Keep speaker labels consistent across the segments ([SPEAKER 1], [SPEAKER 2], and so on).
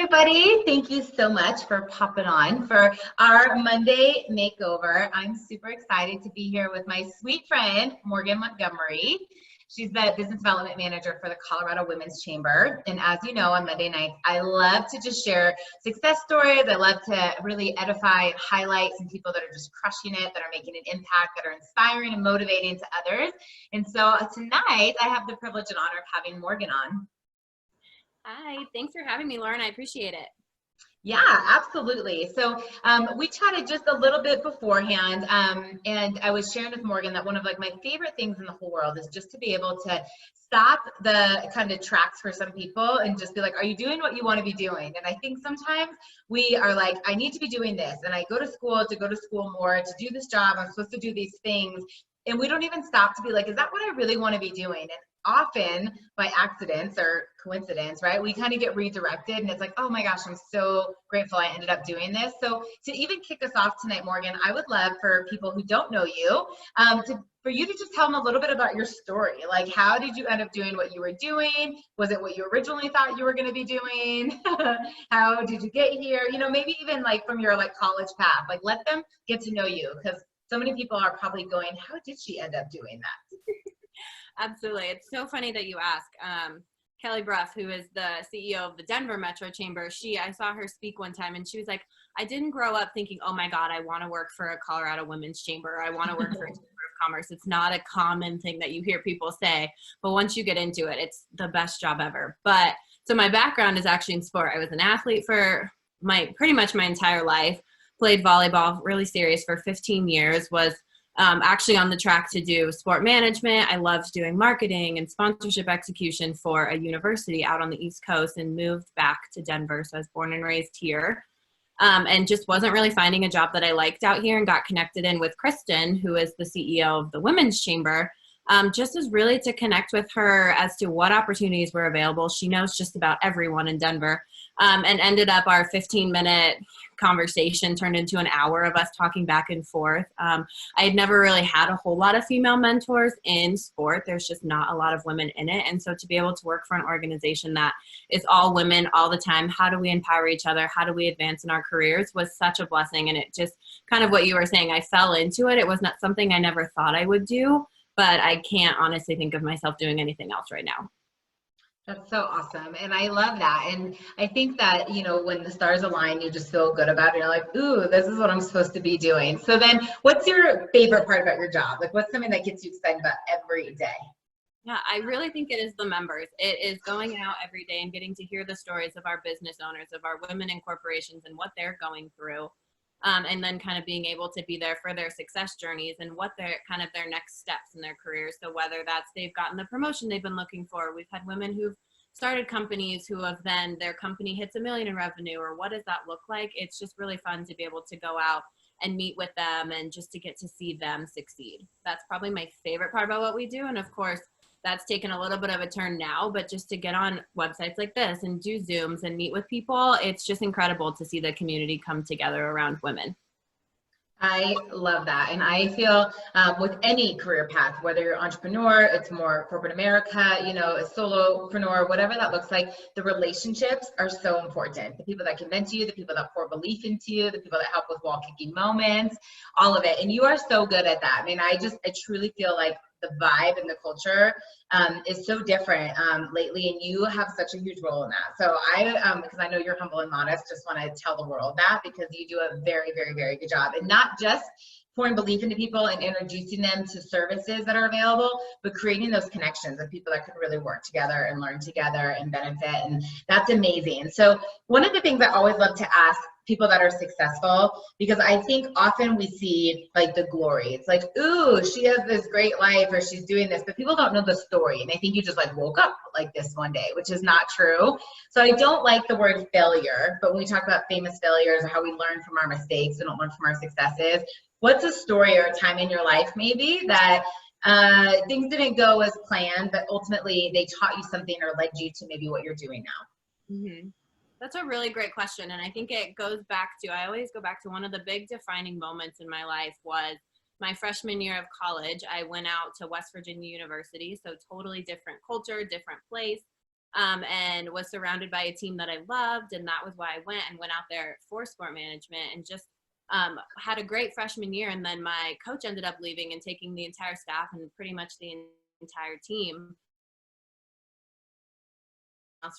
[SPEAKER 1] everybody. Thank you so much for popping on for our Monday makeover. I'm super excited to be here with my sweet friend, Morgan Montgomery. She's the business development manager for the Colorado Women's Chamber. And as you know, on Monday nights, I love to just share success stories. I love to really edify and highlight some people that are just crushing it, that are making an impact, that are inspiring and motivating to others. And so tonight, I have the privilege and honor of having Morgan on.
[SPEAKER 2] Hi, thanks for having me, Lauren. I appreciate it.
[SPEAKER 1] Yeah, absolutely. So we chatted just a little bit beforehand, and I was sharing with Morgan that one of my favorite things in the whole world is just to be able to stop the kind of tracks for some people and just be like, are you doing what you want to be doing? And I think sometimes we are like, I need to be doing this, and I go to school more, to do this job, I'm supposed to do these things. And we don't even stop to be like, is that what I really want to be doing? And often by accidents or coincidence, right, we kind of get redirected and it's like, oh my gosh, I'm so grateful I ended up doing this. So to even kick us off tonight, Morgan, I would love for people who don't know you, for you to just tell them a little bit about your story. Like, how did you end up doing what you were doing? Was it what you originally thought you were going to be doing? How did you get here? You know, maybe even from your college path, let them get to know you, because so many people are probably going, how did she end up doing that?
[SPEAKER 2] Absolutely. It's so funny that you ask. Kelly Bruff, who is the CEO of the Denver Metro Chamber, I saw her speak one time and she was like, I didn't grow up thinking, oh my God, I want to work for a Colorado Women's Chamber. I want to work for a Chamber of Commerce. It's not a common thing that you hear people say, but once you get into it, it's the best job ever. But so my background is actually in sport. I was an athlete for pretty much my entire life, played volleyball really serious for 15 years, was actually on the track to do sport management. I loved doing marketing and sponsorship execution for a university out on the East Coast, and moved back to Denver. So I was born and raised here, and just wasn't really finding a job that I liked out here, and got connected in with Kristen, who is the CEO of the Women's Chamber, just as really to connect with her as to what opportunities were available. She knows just about everyone in Denver, and ended up our 15-minute conversation turned into an hour of us talking back and forth. I had never really had a whole lot of female mentors in sport. There's just not a lot of women in it. And so to be able to work for an organization that is all women all the time, how do we empower each other? How do we advance in our careers, was such a blessing. And it just kind of what you were saying, I fell into it. It was not something I never thought I would do, but I can't honestly think of myself doing anything else right now.
[SPEAKER 1] That's so awesome. And I love that. And I think that, when the stars align, you just feel good about it. You're like, ooh, this is what I'm supposed to be doing. So then what's your favorite part about your job? What's something that gets you excited about every day?
[SPEAKER 2] Yeah, I really think it is the members. It is going out every day and getting to hear the stories of our business owners, of our women in corporations, and what they're going through. And then kind of being able to be there for their success journeys and what their kind of their next steps in their careers. So whether that's they've gotten the promotion they've been looking for, we've had women who've started companies who have then their company hits $1 million in revenue, or what does that look like? It's just really fun to be able to go out and meet with them and just to get to see them succeed. That's probably my favorite part about what we do. And of course, that's taken a little bit of a turn now, but just to get on websites like this and do Zooms and meet with people, it's just incredible to see the community come together around women.
[SPEAKER 1] I love that. And I feel with any career path, whether you're an entrepreneur, it's more corporate America, a solopreneur, whatever that looks like, the relationships are so important. The people that convince you, the people that pour belief into you, the people that help with wall kicking moments, all of it. And you are so good at that. I mean, I truly feel like the vibe and the culture is so different lately, and you have such a huge role in that. So because I know you're humble and modest, just want to tell the world that, because you do a very, very, very good job, and not just pouring belief into people and introducing them to services that are available, but creating those connections of people that can really work together and learn together and benefit. And that's amazing. So one of the things I always love to ask people that are successful, because I think often we see the glory. It's like, ooh, she has this great life, or she's doing this, but people don't know the story. And they think you just woke up like this one day, which is not true. So I don't like the word failure, but when we talk about famous failures or how we learn from our mistakes and don't learn from our successes, what's a story or a time in your life maybe that things didn't go as planned, but ultimately they taught you something or led you to maybe what you're doing now?
[SPEAKER 2] Mm-hmm. That's a really great question. And I think it goes back to, I always go back to one of the big defining moments in my life was my freshman year of college. I went out to West Virginia University, so totally different culture, different place. and was surrounded by a team that I loved. And that was why I went out there for sport management, and just had a great freshman year. And then my coach ended up leaving and taking the entire staff and pretty much the entire team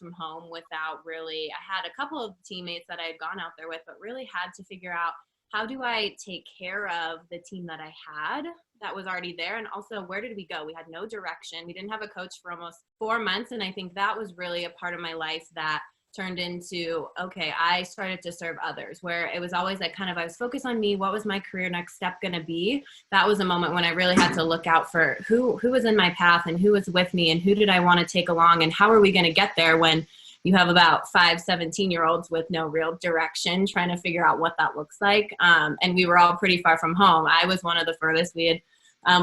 [SPEAKER 2] from home without really, I had a couple of teammates that I had gone out there with, but really had to figure out, how do I take care of the team that I had that was already there? And also, where did we go? We had no direction. We didn't have a coach for almost 4 months. And I think that was really a part of my life that turned into, okay, I started to serve others, where it was always like I was focused on me. What was my career next step going to be? That was a moment when I really had to look out for who was in my path and who was with me and who did I want to take along, and how are we going to get there when you have about 5 17-year-olds with no real direction, trying to figure out what that looks like. And we were all pretty far from home. I was one of the furthest. We had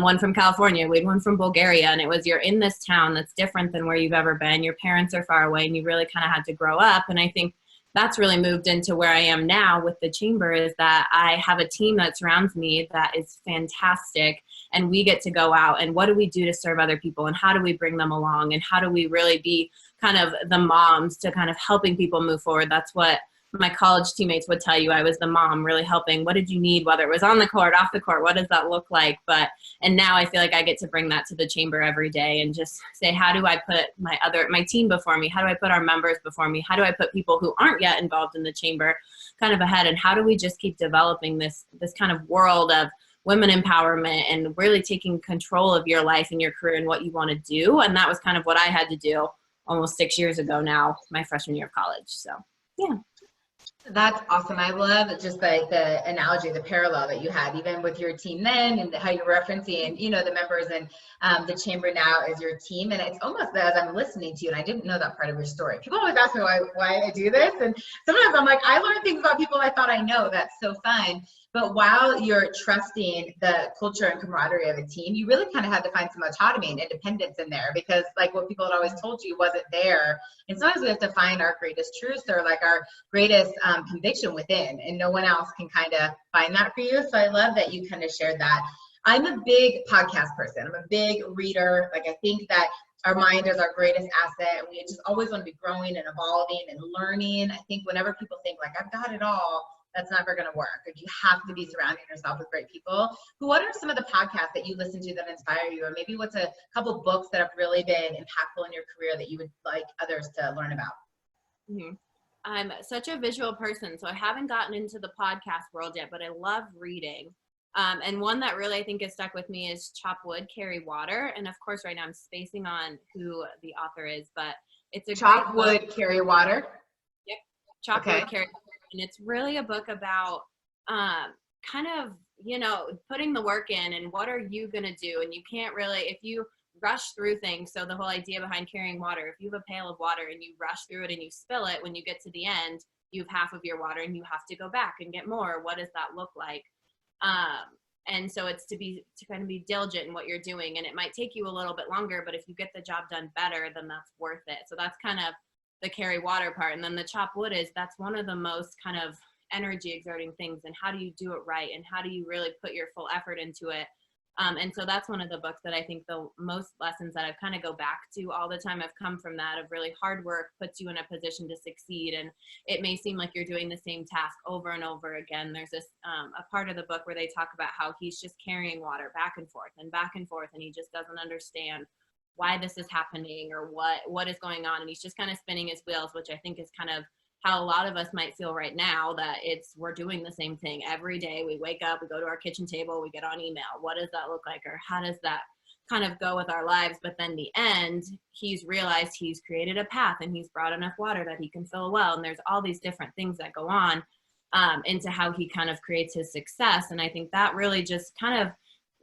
[SPEAKER 2] one from California, we had one from Bulgaria, and it was, you're in this town that's different than where you've ever been. Your parents are far away, and you really kind of had to grow up. And I think that's really moved into where I am now with the chamber, is that I have a team that surrounds me that is fantastic, and we get to go out and what do we do to serve other people, and how do we bring them along, and how do we really be kind of the moms to kind of helping people move forward. That's what my college teammates would tell you. I was the mom really helping. What did you need, whether it was on the court, off the court? What does that look like? And now I feel like I get to bring that to the chamber every day and just say, how do I put my team before me? How do I put our members before me? How do I put people who aren't yet involved in the chamber kind of ahead? And how do we just keep developing this kind of world of women empowerment and really taking control of your life and your career and what you want to do? And that was kind of what I had to do almost 6 years ago now, my freshman year of college. So, yeah.
[SPEAKER 1] That's awesome. I love just the analogy, the parallel that you had, even with your team then, and how you're referencing, the members and the chamber now as your team. And it's almost as I'm listening to you, and I didn't know that part of your story. People always ask me why I do this. And sometimes I'm like, I learn things about people I thought I know. That's so fun. But while you're trusting the culture and camaraderie of a team, you really kind of had to find some autonomy and independence in there, because like what people had always told you wasn't there. And sometimes we have to find our greatest truths, or like our greatest conviction within, and no one else can kind of find that for you. So I love that you kind of shared that. I'm a big podcast person. I'm a big reader. Like, I think that our mind is our greatest asset, and we just always want to be growing and evolving and learning. I think whenever people think like, I've got it all, that's never going to work. Like, you have to be surrounding yourself with great people. What are some of the podcasts that you listen to that inspire you? Or maybe what's a couple books that have really been impactful in your career that you would like others to learn about?
[SPEAKER 2] Mm-hmm. I'm such a visual person, so I haven't gotten into the podcast world yet, but I love reading. And one that really I think has stuck with me is Chop Wood, Carry Water. And of course, right now I'm spacing on who the author is, but it's a
[SPEAKER 1] Chop Wood, Carry Water.
[SPEAKER 2] Yep. Chop Wood, Carry Water. And it's really a book about kind of, putting the work in and what are you going to do? And you can't really, if you rush through things. So the whole idea behind carrying water, if you have a pail of water and you rush through it and you spill it, when you get to the end, you have half of your water and you have to go back and get more. What does that look like? And so it's to kind of be diligent in what you're doing. And it might take you a little bit longer, but if you get the job done better, then that's worth it. So that's kind of the carry water part. And then the chop wood that's one of the most kind of energy exerting things. And how do you do it right? And how do you really put your full effort into it? And so that's one of the books that I think the most lessons that I've kind of go back to all the time have come from that, of really hard work puts you in a position to succeed. And it may seem like you're doing the same task over and over again. There's this, a part of the book where they talk about how he's just carrying water back and forth, and he just doesn't understand why this is happening or what is going on. And he's just kind of spinning his wheels, which I think is kind of how a lot of us might feel right now, that we're doing the same thing every day. We wake up, we go to our kitchen table, we get on email. What does that look like? Or how does that kind of go with our lives? But then the end, he's realized he's created a path and he's brought enough water that he can fill a well. And there's all these different things that go on into how he kind of creates his success. And I think that really just kind of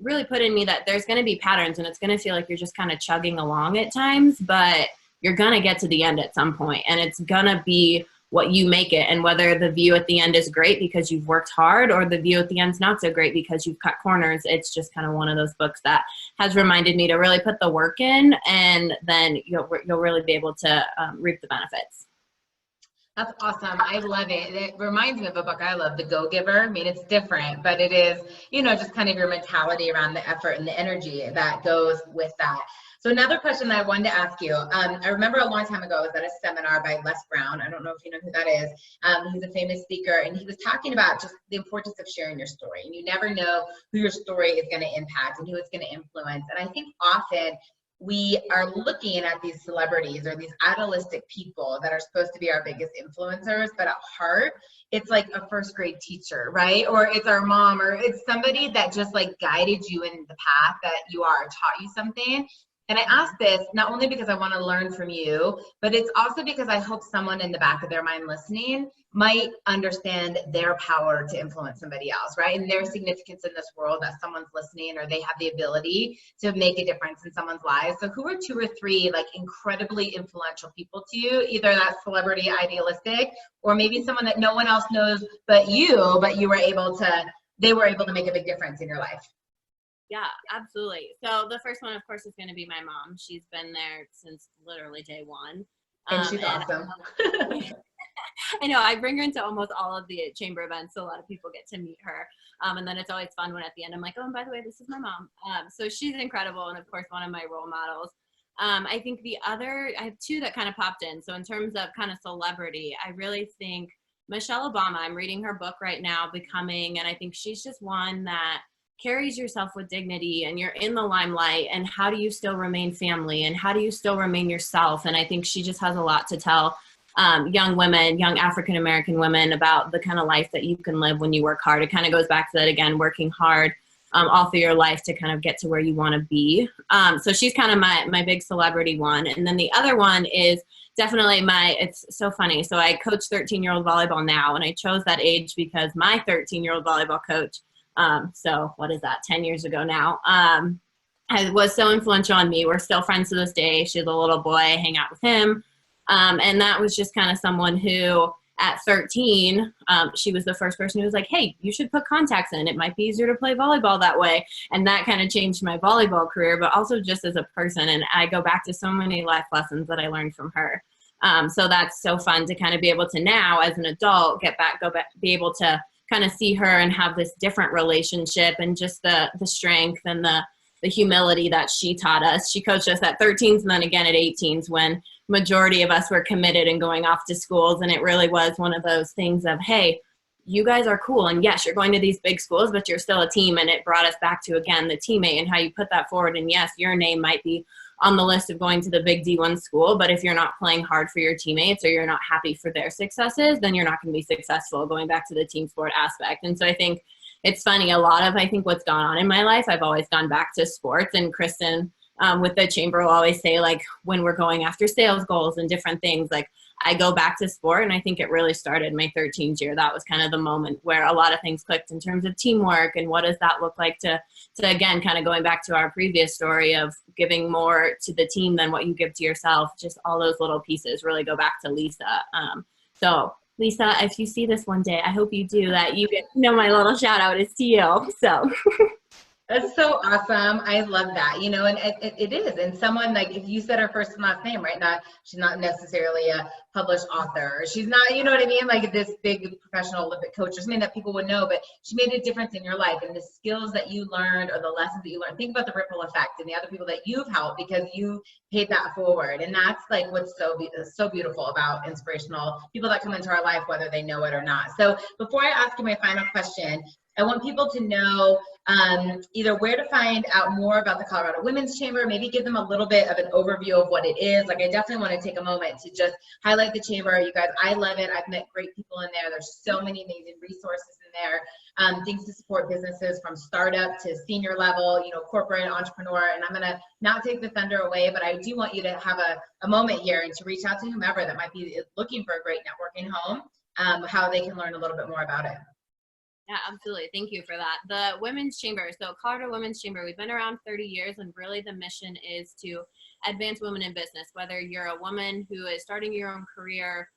[SPEAKER 2] really put in me that there's going to be patterns, and it's going to feel like you're just kind of chugging along at times, but you're going to get to the end at some point, and it's going to be what you make it. And whether the view at the end is great because you've worked hard, or the view at the end's not so great because you've cut corners, it's just kind of one of those books that has reminded me to really put the work in, and then you'll really be able to reap the benefits.
[SPEAKER 1] That's awesome. I love it. It reminds me of a book I love, The Go-Giver. I mean, it's different, but it is, just kind of your mentality around the effort and the energy that goes with that. So another question that I wanted to ask you, I remember a long time ago, I was at a seminar by Les Brown. I don't know if you know who that is. He's a famous speaker, and he was talking about just the importance of sharing your story. And you never know who your story is going to impact and who it's going to influence. And I think often we are looking at these celebrities or these idealistic people that are supposed to be our biggest influencers, but at heart, it's like a first grade teacher, right? Or it's our mom, or it's somebody that just like guided you in the path that you are, taught you something. And I ask this not only because I want to learn from you, but it's also because I hope someone in the back of their mind listening might understand their power to influence somebody else, right? And their significance in this world, that someone's listening or they have the ability to make a difference in someone's lives. So who are 2 or 3 like incredibly influential people to you, either that celebrity idealistic or maybe someone that no one else knows but you were able to, they were able to make a big difference in your life?
[SPEAKER 2] Yeah, absolutely. So the first one, of course, is going to be my mom. She's been there since literally day one.
[SPEAKER 1] And she's awesome.
[SPEAKER 2] I know, I bring her into almost all of the chamber events, so a lot of people get to meet her. And then it's always fun when at the end I'm like, oh, and by the way, this is my mom. So she's incredible, and of course, one of my role models. I think I have 2 that kind of popped in. So in terms of kind of celebrity, I really think Michelle Obama, I'm reading her book right now, Becoming, and I think she's just one that carries yourself with dignity, and you're in the limelight, and how do you still remain family, and how do you still remain yourself? And I think she just has a lot to tell young women, young African-American women, about the kind of life that you can live when you work hard. It kind of goes back to that again, working hard all through your life to kind of get to where you want to be. So she's kind of my big celebrity one. And then the other one is definitely it's so funny. So I coach 13-year-old volleyball now, and I chose that age because my 13-year-old volleyball coach, so what is that, 10 years ago now, was so influential on me. We're still friends to this day. She's a little boy, I hang out with him. And that was just kind of someone who at 13, she was the first person who was like, hey, you should put contacts in. It might be easier to play volleyball that way. And that kind of changed my volleyball career, but also just as a person. And I go back to so many life lessons that I learned from her. So that's so fun to kind of be able to now as an adult be able to kind of see her and have this different relationship, and just the strength and the humility that she taught us. She coached us at 13s and then again at 18s when majority of us were committed and going off to schools. And it really was one of those things of, hey, you guys are cool. And yes, you're going to these big schools, but you're still a team. And it brought us back to, again, the teammate and how you put that forward. And yes, your name might be on the list of going to the big D1 school, but if you're not playing hard for your teammates or you're not happy for their successes, then you're not going to be successful, going back to the team sport aspect. And so I think it's funny, a lot of, I think, what's gone on in my life, I've always gone back to sports. And Kristen, with the chamber, will always say, like, when we're going after sales goals and different things, like, I go back to sport. And I think it really started my 13th year. That was kind of the moment where a lot of things clicked in terms of teamwork and what does that look like to again, kind of going back to our previous story of giving more to the team than what you give to yourself. Just all those little pieces really go back to Lisa. So Lisa, if you see this one day, I hope you do, that you get, my little shout out is to you. So
[SPEAKER 1] That's so awesome. I love that, and it is. And someone, like, if you said her first and last name, right? She's not necessarily a published author. She's not, you know what I mean? Like this big professional Olympic coach or something that people would know, but she made a difference in your life, and the skills that you learned or the lessons that you learned. Think about the ripple effect and the other people that you've helped because you paid that forward. And that's like what's so beautiful about inspirational people that come into our life, whether they know it or not. So before I ask you my final question, I want people to know either where to find out more about the Colorado Women's Chamber, maybe give them a little bit of an overview of what it is. Like, I definitely want to take a moment to just highlight the chamber. You guys, I love it. I've met great people in there. There's so many amazing resources in there, things to support businesses from startup to senior level, corporate entrepreneur. And I'm going to not take the thunder away, but I do want you to have a moment here and to reach out to whomever that might be looking for a great networking home, how they can learn a little bit more about it.
[SPEAKER 2] Yeah, absolutely. Thank you for that. The Women's Chamber, so Colorado Women's Chamber, we've been around 30 years, and really the mission is to advance women in business, whether you're a woman who is starting your own career,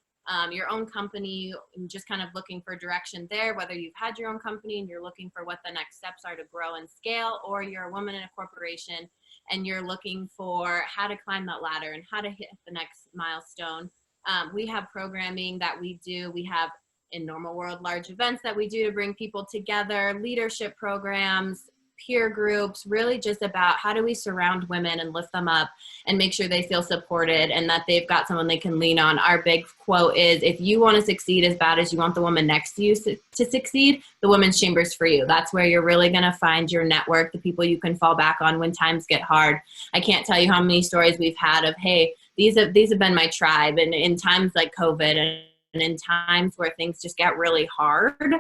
[SPEAKER 2] your own company, and just kind of looking for direction there, whether you've had your own company and you're looking for what the next steps are to grow and scale, or you're a woman in a corporation and you're looking for how to climb that ladder and how to hit the next milestone. We have programming that we do. We have, in normal world, large events that we do to bring people together, leadership programs, peer groups, really just about how do we surround women and lift them up and make sure they feel supported and that they've got someone they can lean on. Our big quote is, if you want to succeed as bad as you want the woman next to you to succeed, the Women's Chamber's for you. That's where you're really going to find your network, the people you can fall back on when times get hard. I can't tell you how many stories we've had of, hey, these have been my tribe. And in times like COVID and in times where things just get really hard,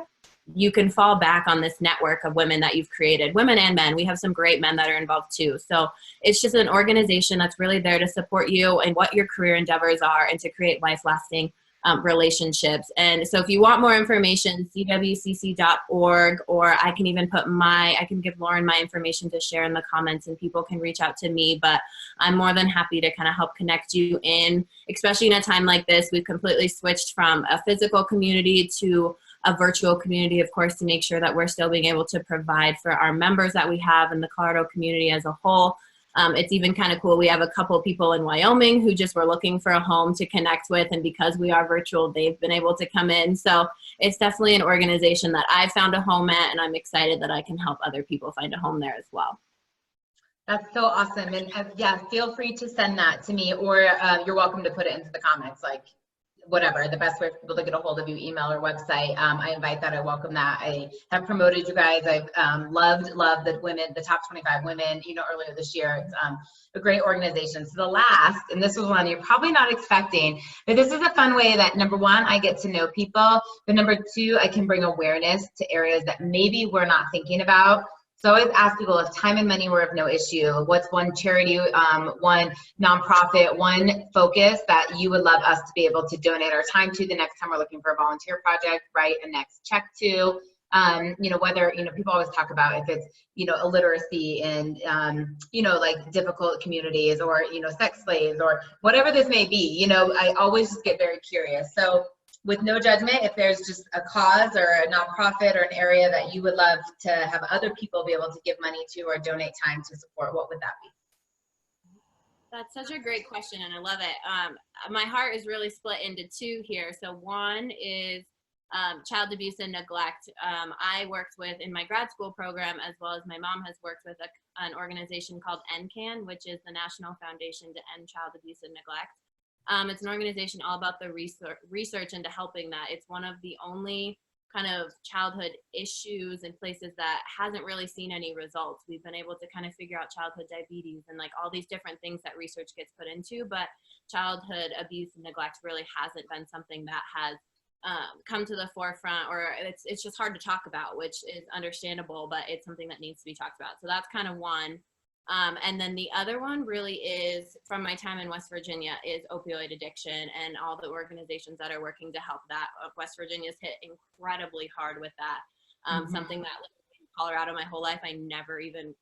[SPEAKER 2] you can fall back on this network of women that you've created, women and men. We have some great men that are involved too. So it's just an organization that's really there to support you and what your career endeavors are and to create life-lasting relationships. And so if you want more information, cwcc.org, or I can even I can give Lauren my information to share in the comments and people can reach out to me, but I'm more than happy to kind of help connect you in, especially in a time like this. We've completely switched from a physical community to a virtual community, of course, to make sure that we're still being able to provide for our members that we have in the Colorado community as a whole. It's even kind of cool. We have a couple of people in Wyoming who just were looking for a home to connect with. And because we are virtual, they've been able to come in. So it's definitely an organization that I found a home at, and I'm excited that I can help other people find a home there as well.
[SPEAKER 1] That's so awesome. And yeah, feel free to send that to me, or you're welcome to put it into the comments, like whatever, the best way for people to get a hold of you, email or website. I invite that, I welcome that. I have promoted you guys. I've loved the women, the top 25 women, earlier this year. It's a great organization. So the last, and this was one you're probably not expecting, but this is a fun way that, number one, I get to know people, but number two, I can bring awareness to areas that maybe we're not thinking about. So I always ask people, if time and money were of no issue, what's one charity, one nonprofit, one focus that you would love us to be able to donate our time to the next time we're looking for a volunteer project, write a next check to, whether, people always talk about if it's, illiteracy and, like difficult communities or, sex slaves or whatever this may be, I always just get very curious. So with no judgment, if there's just a cause or a nonprofit or an area that you would love to have other people be able to give money to or donate time to support, what would that be?
[SPEAKER 2] That's such a great question, and I love it. My heart is really split into two here. So one is child abuse and neglect. I worked with, in my grad school program, as well as my mom has worked with an organization called NCAN, which is the National Foundation to End Child Abuse and Neglect. It's an organization all about the research into helping that. It's one of the only kind of childhood issues and places that hasn't really seen any results. We've been able to kind of figure out childhood diabetes and like all these different things that research gets put into, but childhood abuse and neglect really hasn't been something that has come to the forefront, or it's just hard to talk about, which is understandable, but it's something that needs to be talked about. So that's kind of one. And then the other one really is, from my time in West Virginia, is opioid addiction and all the organizations that are working to help that. West Virginia's hit incredibly hard with that. Something that lived in Colorado my whole life, I never even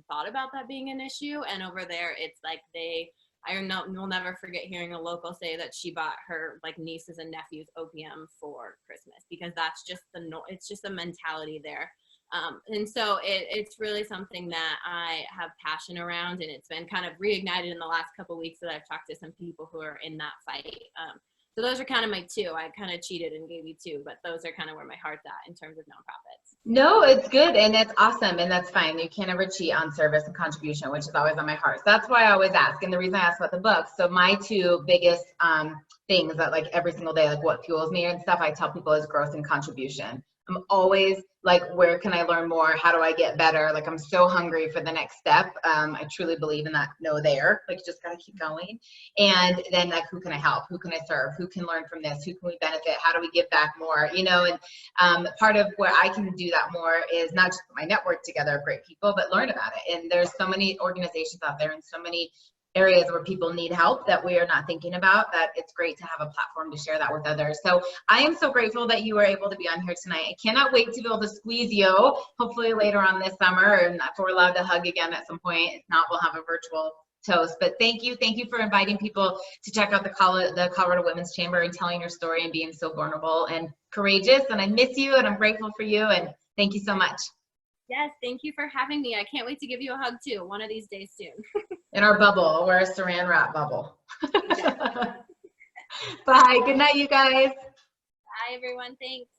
[SPEAKER 2] thought about that being an issue. And over there, it's like will never forget hearing a local say that she bought her like nieces and nephews opium for Christmas, because that's just it's just a mentality there. And so it's really something that I have passion around, and it's been kind of reignited in the last couple of weeks that I've talked to some people who are in that fight. So those are kind of my two. I kind of cheated and gave you two, but those are kind of where my heart's at in terms of nonprofits.
[SPEAKER 1] No, it's good and it's awesome, and that's fine. You can't ever cheat on service and contribution, which is always on my heart. So that's why I always ask, and the reason I ask about the book. So my two biggest things that like every single day, like what fuels me and stuff, I tell people is growth and contribution. I'm always like, where can I learn more? How do I get better? Like, I'm so hungry for the next step. I truly believe in that. No, there, like, just gotta keep going. And then like, who can I help? Who can I serve? Who can learn from this? Who can we benefit? How do we give back more? And part of where I can do that more is not just put my network together of great people, but learn about it. And there's so many organizations out there and so many areas where people need help that we are not thinking about, that it's great to have a platform to share that with others. So I am so grateful that you were able to be on here tonight. I cannot wait to be able to squeeze you, hopefully later on this summer, and if we're allowed to hug again at some point. If not, we'll have a virtual toast. But thank you for inviting people to check out the Colorado Women's Chamber and telling your story and being so vulnerable and courageous. And I miss you, and I'm grateful for you, and thank you so much.
[SPEAKER 2] Yes, thank you for having me. I can't wait to give you a hug too, one of these days soon.
[SPEAKER 1] In our bubble, we're a saran wrap bubble. Bye. Good night, you guys.
[SPEAKER 2] Bye, everyone. Thanks.